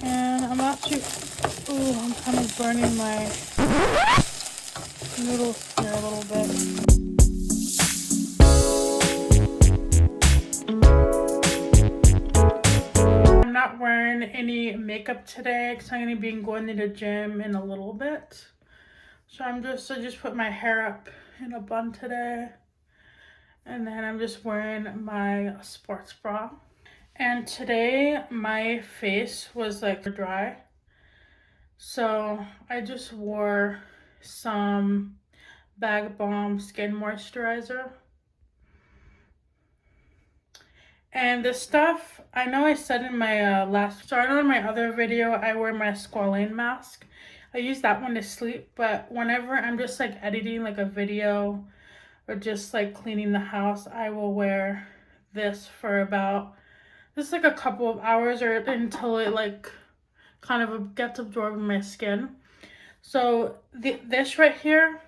And I'm actually, ooh, I'm kind of burning my noodles here a little bit. I'm not wearing any makeup today because I'm going to be going to the gym in a little bit. So I just put my hair up in a bun today. And then I'm just wearing my sports bra. And today my face was like dry. So I just wore some Bag Balm Skin Moisturizer. And this stuff, I know I said in my I know in my other video, I wear my squalane mask. I use that one to sleep, but whenever I'm just like editing like a video or just like cleaning the house, I will wear this for about, just like a couple of hours or until it like kind of gets absorbed in my skin. So this right here,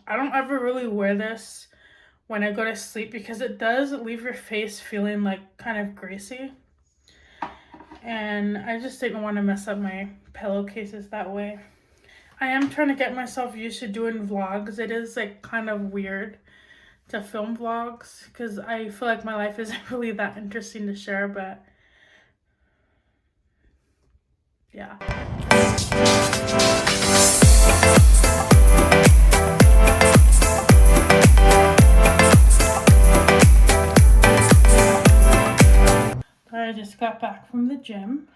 I don't ever really wear this when I go to sleep because it does leave your face feeling like kind of greasy. And I just didn't want to mess up my pillowcases that way. I am trying to get myself used to doing vlogs. It is like kind of weird to film vlogs because I feel like my life isn't really that interesting to share, but yeah. I just got back from the gym.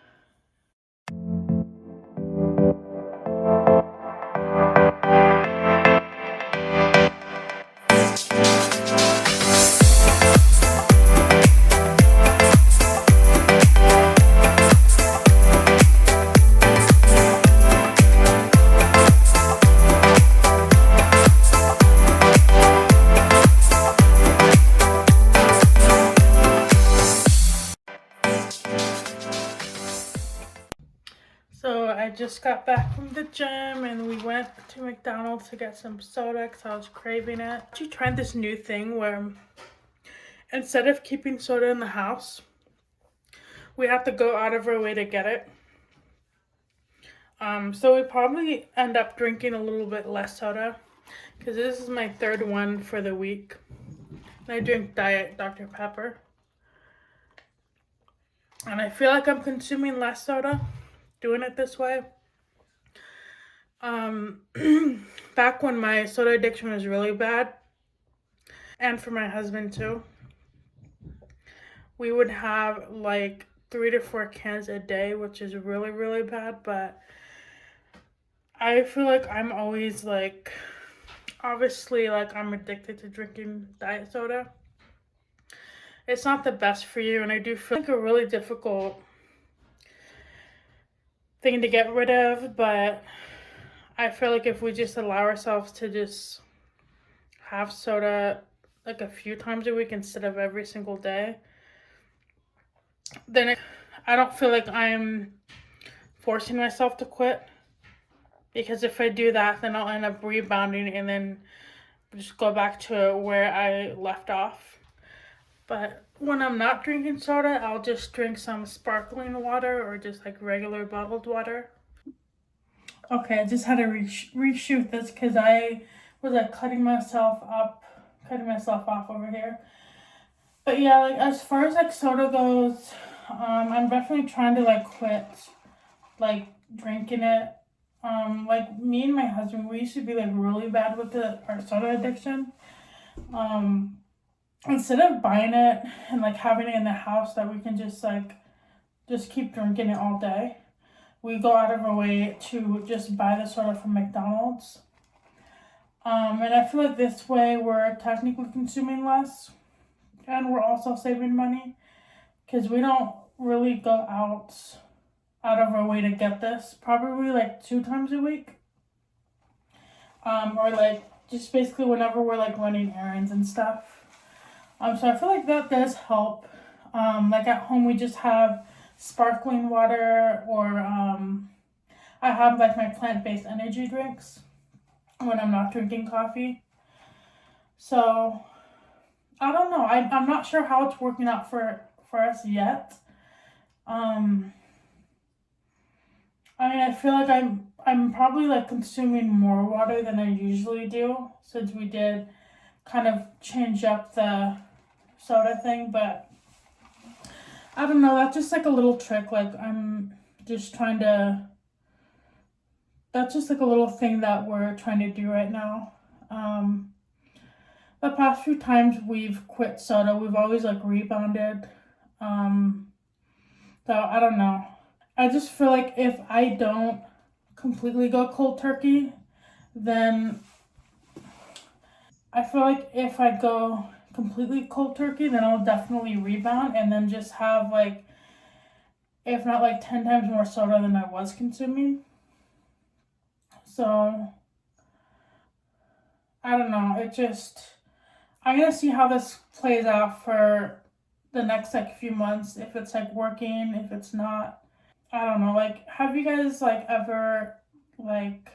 So I just got back from the gym and we went to McDonald's to get some soda because I was craving it. I actually tried this new thing where instead of keeping soda in the house, we have to go out of our way to get it. So we probably end up drinking a little bit less soda because this is my third one for the week. And I drink Diet Dr. Pepper. And I feel like I'm consuming less soda doing it this way. Back when my soda addiction was really bad, and for my husband too, we would have like 3 to 4 cans a day, which is really, really bad, but I feel like I'm always like, obviously, like I'm addicted to drinking diet soda. It's not the best for you, and I do feel like a really difficult thing to get rid of, but I feel like if we just allow ourselves to just have soda like a few times a week instead of every single day, then I don't feel like I'm forcing myself to quit. Because if I do that, then I'll end up rebounding and then just go back to where I left off. But when I'm not drinking soda, I'll just drink some sparkling water or just like regular bottled water. Okay, I just had to reshoot this because I was like cutting myself off over here. But yeah, like as far as like soda goes, I'm definitely trying to like quit like drinking it. Like me and my husband, we used to be like really bad with our soda addiction. Instead of buying it and like having it in the house that we can just keep drinking it all day, we go out of our way to just buy the soda from McDonald's. And I feel like this way we're technically consuming less and we're also saving money because we don't really go out of our way to get this, probably like 2 times a week. Or like just basically whenever we're like running errands and stuff. So I feel like that does help. Like at home we just have sparkling water or I have like my plant-based energy drinks when I'm not drinking coffee. So I don't know. I'm not sure how it's working out for us yet. mean, I feel like I'm probably like consuming more water than I usually do since we did kind of change up the soda thing, but I don't know, that's just like a little trick. Like I'm just trying to, that's just like a little thing that we're trying to do right now. The past few times we've quit soda, we've always like rebounded. So I don't know. I just feel like if I don't completely go cold turkey, then I feel like if I go completely cold turkey, then I'll definitely rebound and then just have like, if not like 10 times more soda than I was consuming. So I don't know. I'm gonna see how this plays out for the next like few months. If it's like working, if it's not. I don't know. Like, have you guys like ever like?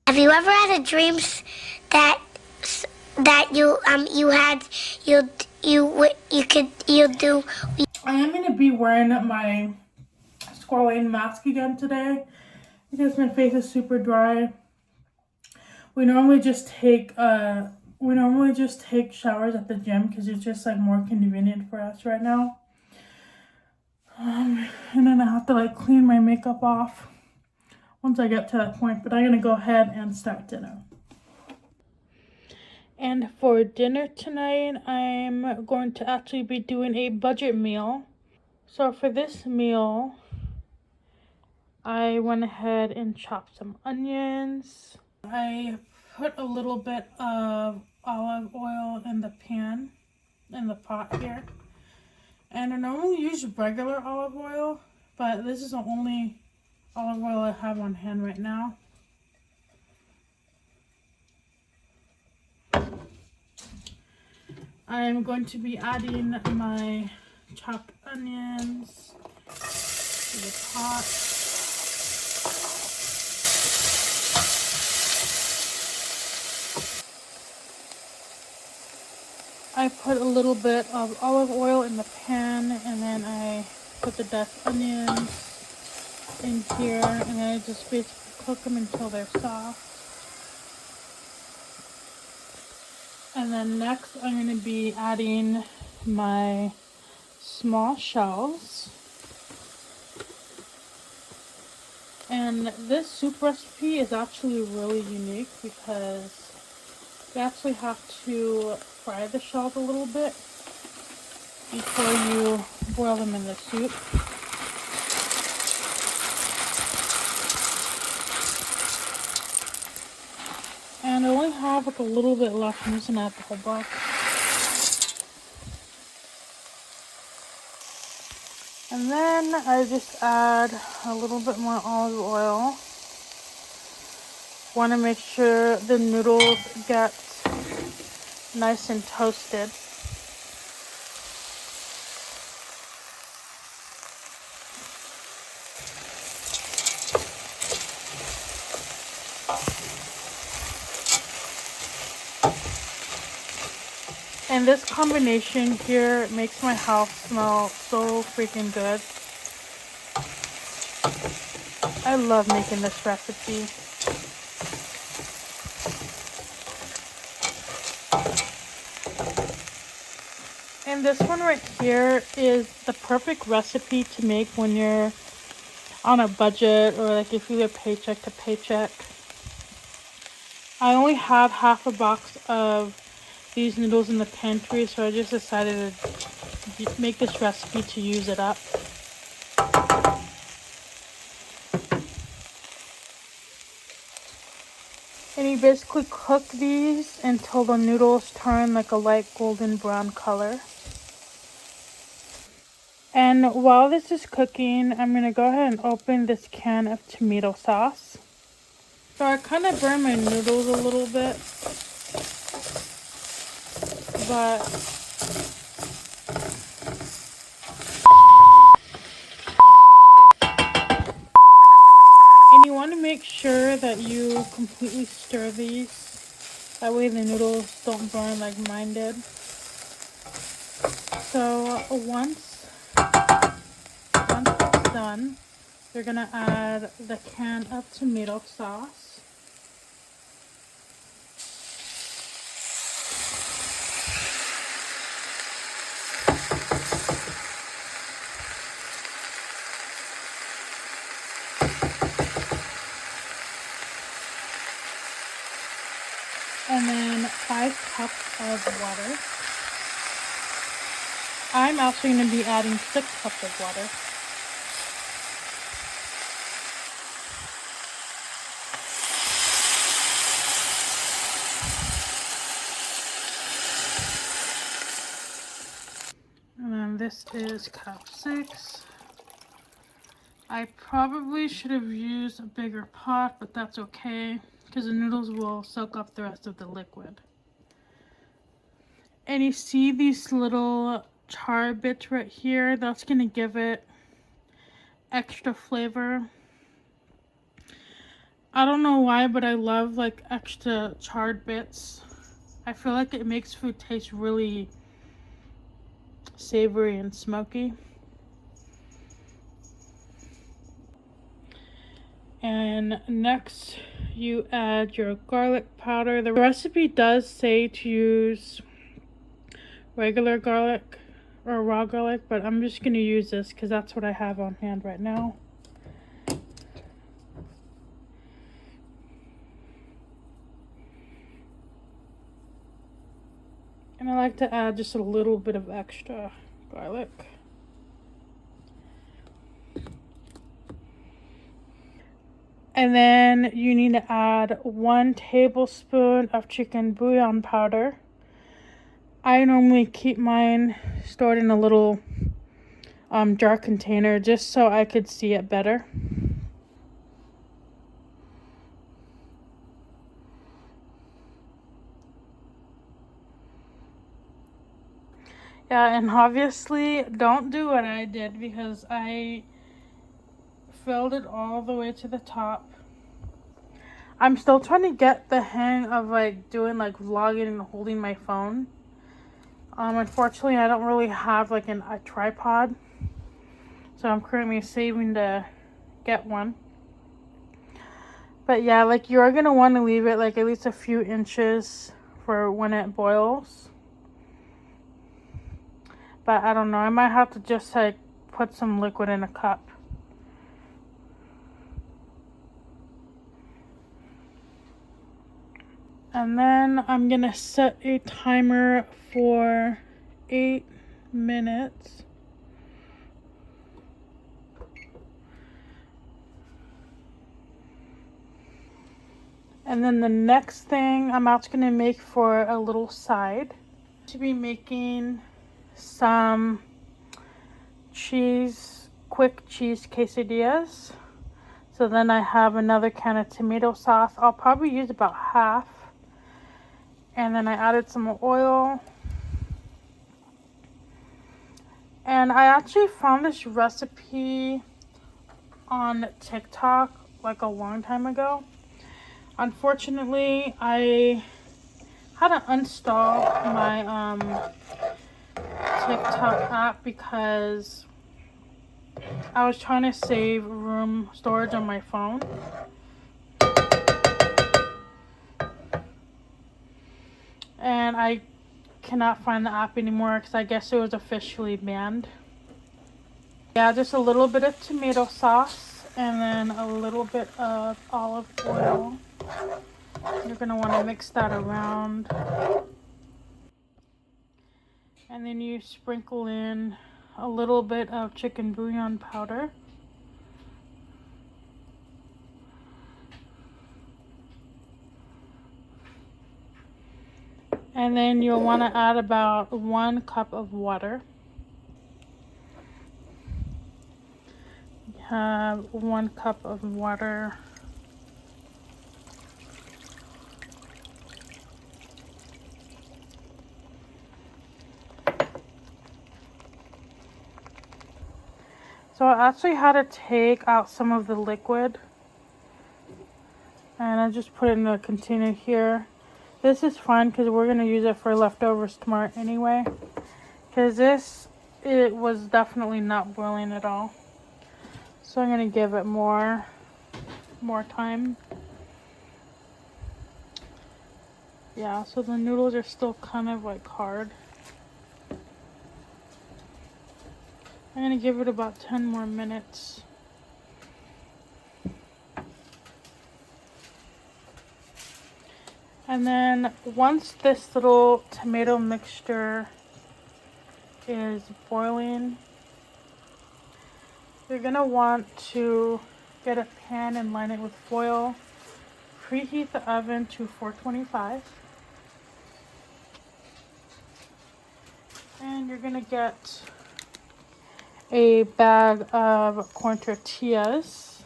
Have you ever had a dream that that you had you do? I am gonna be wearing my Squalane mask again today because my face is super dry. We normally just take showers at the gym because it's just like more convenient for us right now. And then I have to like clean my makeup off once I get to that point. But I'm gonna go ahead and start dinner. And for dinner tonight, I'm going to actually be doing a budget meal. So for this meal, I went ahead and chopped some onions. I put a little bit of olive oil in the pan, in the pot here. And I normally use regular olive oil, but this is the only olive oil I have on hand right now. I'm going to be adding my chopped onions to the pot. I put a little bit of olive oil in the pan, and then I put the diced onions in here, and then I just basically cook them until they're soft. And then next I'm going to be adding my small shells. And this soup recipe is actually really unique because you actually have to fry the shells a little bit before you boil them in the soup. And I only have like a little bit left. I'm just gonna add the whole box. And then I just add a little bit more olive oil. Want to make sure the noodles get nice and toasted. And this combination here makes my house smell so freaking good. I love making this recipe. And this one right here is the perfect recipe to make when you're on a budget or like if you live paycheck to paycheck. I only have half a box of these noodles in the pantry, so I just decided to make this recipe to use it up. And you basically cook these until the noodles turn like a light golden brown color. And while this is cooking, I'm going to go ahead and open this can of tomato sauce. So I kind of burn my noodles a little bit, but and you want to make sure that you completely stir these. That way the noodles don't burn like mine did. So once it's done, You're gonna add the can of tomato sauce. And then 5 cups of water. I'm actually going to be adding 6 cups of water. And then this is cup 6. I probably should have used a bigger pot, but that's okay because the noodles will soak up the rest of the liquid. And you see these little char bits right here? That's going to give it extra flavor. I don't know why, but I love like extra charred bits. I feel like it makes food taste really savory and smoky. And next you add your garlic powder. The recipe does say to use regular garlic or raw garlic, but I'm just going to use this because that's what I have on hand right now. And I like to add just a little bit of extra garlic. And then you need to add 1 tablespoon of chicken bouillon powder. I normally keep mine stored in a little jar container just so I could see it better. Yeah, and obviously don't do what I did because I filled it all the way to the top. I'm still trying to get the hang of like doing like vlogging and holding my phone. Unfortunately, I don't really have like a tripod, so I'm currently saving to get one. But yeah, like you're gonna want to leave it like at least a few inches for when it boils. But I don't know, I might have to just like put some liquid in a cup. And then I'm gonna set a timer for 8 minutes. And then the next thing I'm actually gonna make for a little side. To be making some quick cheese quesadillas. So then I have another can of tomato sauce. I'll probably use about half. And then I added some oil. And I actually found this recipe on TikTok like a long time ago. Unfortunately, I had to uninstall my TikTok app because I was trying to save room storage on my phone. And I cannot find the app anymore because I guess it was officially banned. Yeah, just a little bit of tomato sauce and then a little bit of olive oil. You're going to want to mix that around. And then you sprinkle in a little bit of chicken bouillon powder. And then you'll want to add about 1 cup of water. You have 1 cup of water. So I actually had to take out some of the liquid. And I just put it in a container here. This is fine because we're going to use it for leftovers tomorrow anyway. Because it was definitely not boiling at all. So I'm gonna give it more time. Yeah, so the noodles are still kind of like hard. I'm gonna give it about 10 more minutes. And then once this little tomato mixture is boiling, you're gonna want to get a pan and line it with foil. Preheat the oven to 425. And you're gonna get a bag of corn tortillas.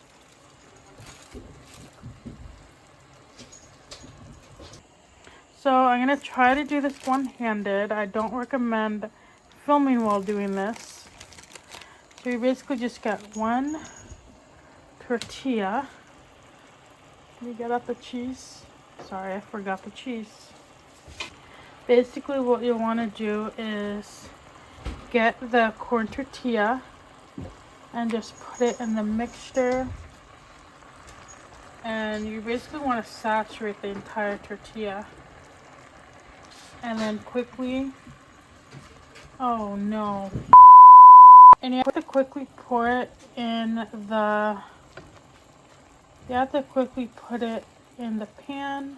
So I'm gonna try to do this one-handed. I don't recommend filming while doing this. So you basically just get one tortilla. Can you get out the cheese? Sorry, I forgot the cheese. Basically what you want to do is get the corn tortilla and just put it in the mixture. And you basically want to saturate the entire tortilla. And then quickly, oh no. And you have to quickly pour it in the, you have to quickly put it in the pan.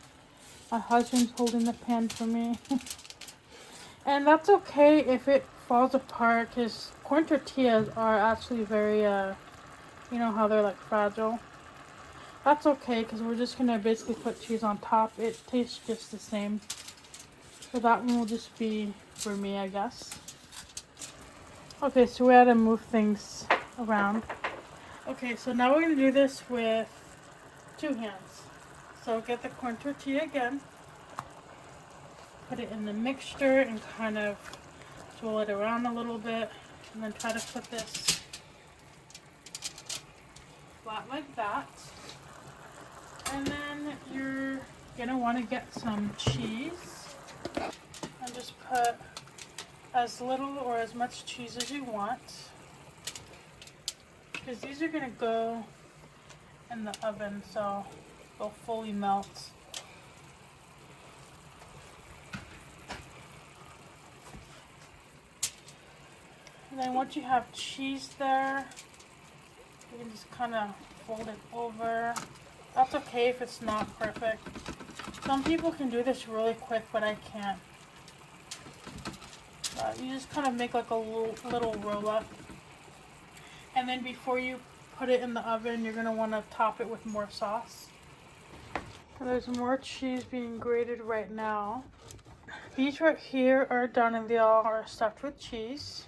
My husband's holding the pan for me. And that's okay if it falls apart, because corn tortillas are actually very, you know how they're like fragile. That's okay, because we're just going to basically put cheese on top. It tastes just the same. So that one will just be for me, I guess. Okay, so we had to move things around. Okay, so now we're going to do this with 2 hands. So get the corn tortilla again. Put it in the mixture and kind of swirl it around a little bit. And then try to put this flat like that. And then you're going to want to get some cheese. And just put as little or as much cheese as you want. Because these are going to go in the oven so they'll fully melt. And then once you have cheese there, you can just kind of fold it over. That's okay if it's not perfect. Some people can do this really quick, but I can't. You just kind of make like a little roll up. And then before you put it in the oven, you're going to want to top it with more sauce. And there's more cheese being grated right now. These right here are done and they all are stuffed with cheese.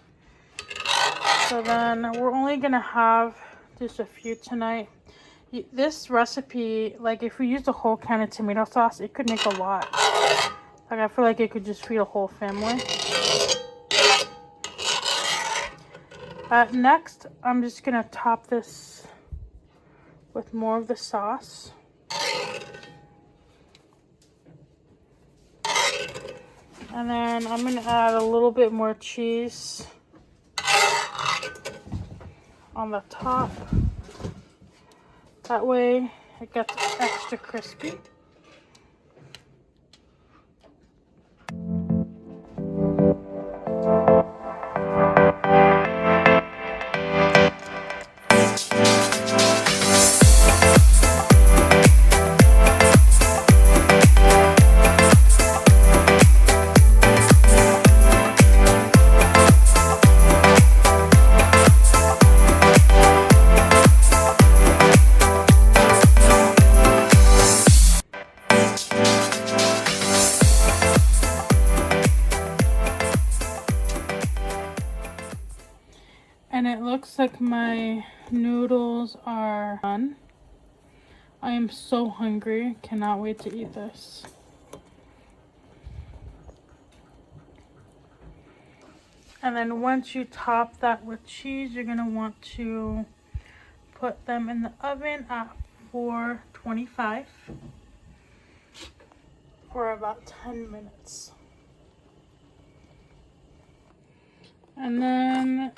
So then we're only going to have just a few tonight. This recipe, like if we used a whole can of tomato sauce, it could make a lot. Like I feel like it could just feed a whole family. Next, I'm just going to top this with more of the sauce. And then I'm going to add a little bit more cheese on the top. That way it gets extra crispy. And it looks like my noodles are done. I am so hungry. Cannot wait to eat this. And then once you top that with cheese, you're going to want to put them in the oven at 425 for about 10 minutes. And then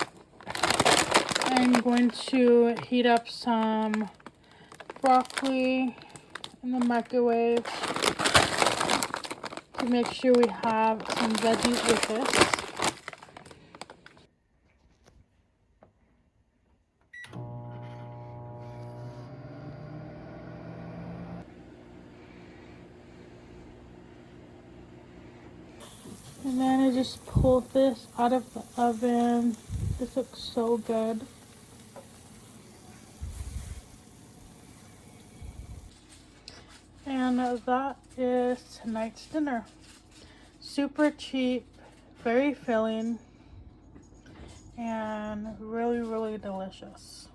I'm going to heat up some broccoli in the microwave to make sure we have some veggies with this. And then I just pulled this out of the oven. This looks so good. And that is tonight's dinner. Super cheap, very filling, and really, really delicious.